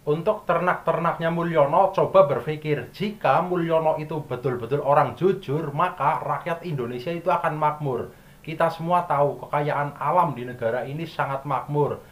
Untuk ternak-ternaknya Mulyono, coba berpikir, jika Mulyono itu betul-betul orang jujur, maka rakyat Indonesia itu akan makmur. Kita semua tahu kekayaan alam di negara ini sangat makmur.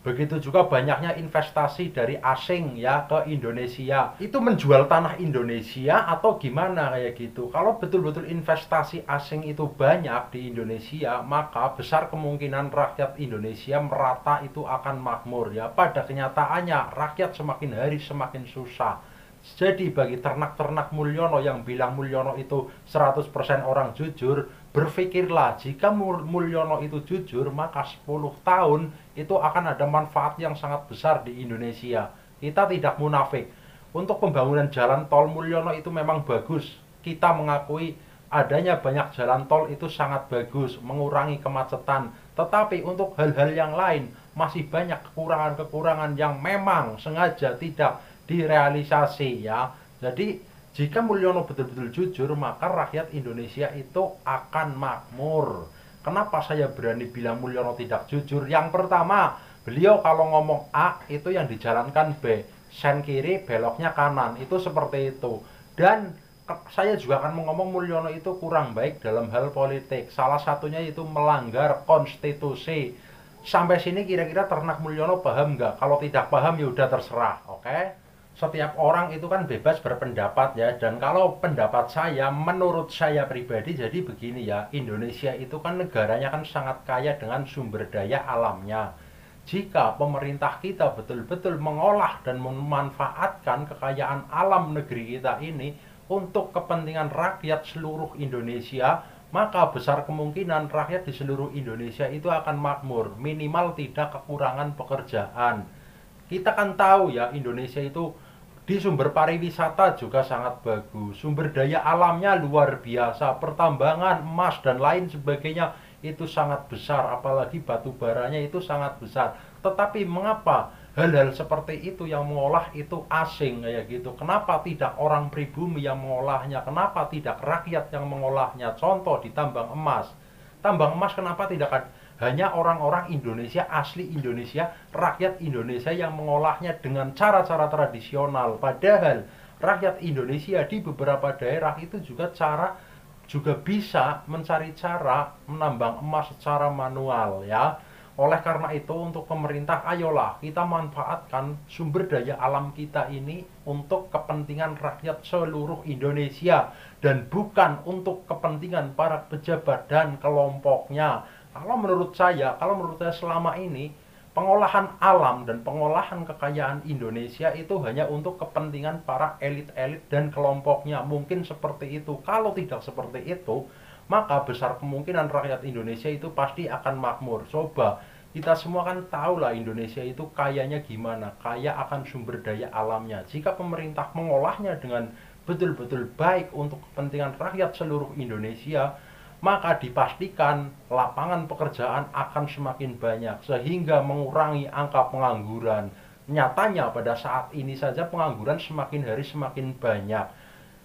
Begitu juga banyaknya investasi dari asing ya ke Indonesia. Itu menjual tanah Indonesia atau gimana kayak gitu. Kalau betul-betul investasi asing itu banyak di Indonesia, maka besar kemungkinan rakyat Indonesia merata itu akan makmur ya. Pada kenyataannya rakyat semakin hari semakin susah. Jadi bagi ternak-ternak Mulyono yang bilang Mulyono itu 100% orang jujur, berpikirlah jika Mulyono itu jujur, maka 10 tahun itu akan ada manfaat yang sangat besar di Indonesia. Kita tidak munafik. Untuk pembangunan jalan tol Mulyono itu memang bagus. Kita mengakui adanya banyak jalan tol itu sangat bagus, mengurangi kemacetan. Tetapi untuk hal-hal yang lain masih banyak kekurangan-kekurangan yang memang sengaja tidak direalisasi ya. Jadi jika Mulyono betul-betul jujur, maka rakyat Indonesia itu akan makmur. Kenapa saya berani bilang Mulyono tidak jujur? Yang pertama, beliau kalau ngomong A itu yang dijalankan B, sen kiri beloknya kanan, itu seperti itu. Dan saya juga akan ngomong Mulyono itu kurang baik dalam hal politik. Salah satunya itu melanggar konstitusi. Sampai sini kira-kira ternak Mulyono paham nggak? Kalau tidak paham ya udah terserah, oke? Setiap orang itu kan bebas berpendapat ya, dan kalau pendapat saya, menurut saya pribadi, jadi begini ya, Indonesia itu kan negaranya kan sangat kaya dengan sumber daya alamnya. Jika pemerintah kita betul-betul mengolah dan memanfaatkan kekayaan alam negeri kita ini untuk kepentingan rakyat seluruh Indonesia, maka besar kemungkinan rakyat di seluruh Indonesia itu akan makmur, minimal tidak kekurangan pekerjaan. Kita kan tahu ya, Indonesia itu di sumber pariwisata juga sangat bagus, sumber daya alamnya luar biasa, pertambangan emas dan lain sebagainya itu sangat besar, apalagi batu baranya itu sangat besar. Tetapi mengapa hal-hal seperti itu yang mengolah itu asing kayak gitu? Kenapa tidak orang pribumi yang mengolahnya? Kenapa tidak rakyat yang mengolahnya? Contoh di tambang emas. Tambang emas kenapa tidak hanya orang-orang Indonesia, asli Indonesia, rakyat Indonesia yang mengolahnya dengan cara-cara tradisional. Padahal rakyat Indonesia di beberapa daerah itu juga bisa mencari cara menambang emas secara manual ya. Oleh karena itu untuk pemerintah, ayolah kita manfaatkan sumber daya alam kita ini untuk kepentingan rakyat seluruh Indonesia dan bukan untuk kepentingan para pejabat dan kelompoknya. Kalau menurut saya selama ini pengolahan alam dan pengolahan kekayaan Indonesia itu hanya untuk kepentingan para elit-elit dan kelompoknya. Mungkin seperti itu. Kalau tidak seperti itu, maka besar kemungkinan rakyat Indonesia itu pasti akan makmur. Coba kita semua kan tahu lah Indonesia itu kayanya gimana, kaya akan sumber daya alamnya. Jika pemerintah mengolahnya dengan betul-betul baik untuk kepentingan rakyat seluruh Indonesia, maka dipastikan lapangan pekerjaan akan semakin banyak sehingga mengurangi angka pengangguran. Nyatanya pada saat ini saja pengangguran semakin hari semakin banyak.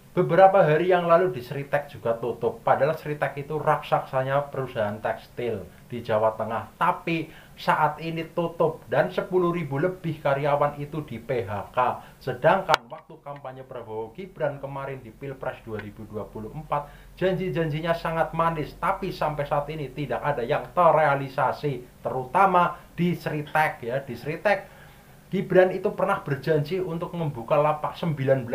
Beberapa hari yang lalu di Sritek juga tutup. Padahal Sritek itu raksasanya perusahaan tekstil di Jawa Tengah. Tapi saat ini tutup dan 10.000 lebih karyawan itu di PHK. Sedangkan waktu kampanye Prabowo Gibran kemarin di Pilpres 2024, janji-janjinya sangat manis. Tapi sampai saat ini tidak ada yang terrealisasi. Terutama di Sritek ya. Di Sritek Gibran itu pernah berjanji untuk membuka 19.000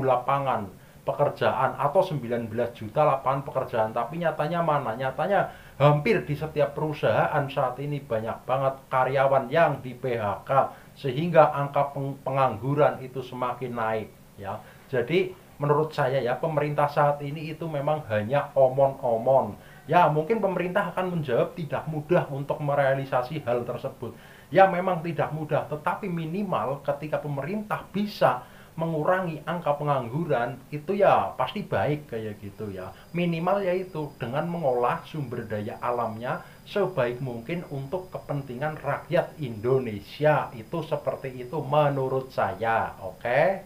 lapangan pekerjaan atau 19 juta lapangan pekerjaan, tapi nyatanya mana? Nyatanya hampir di setiap perusahaan saat ini banyak banget karyawan yang di PHK sehingga angka pengangguran itu semakin naik ya. Jadi menurut saya ya, pemerintah saat ini itu memang hanya omon-omon. Ya, mungkin pemerintah akan menjawab tidak mudah untuk merealisasi hal tersebut. Ya, memang tidak mudah, tetapi minimal ketika pemerintah bisa mengurangi angka pengangguran itu ya pasti baik kayak gitu ya. Minimal yaitu dengan mengolah sumber daya alamnya sebaik mungkin untuk kepentingan rakyat Indonesia. Itu seperti itu menurut saya. Oke.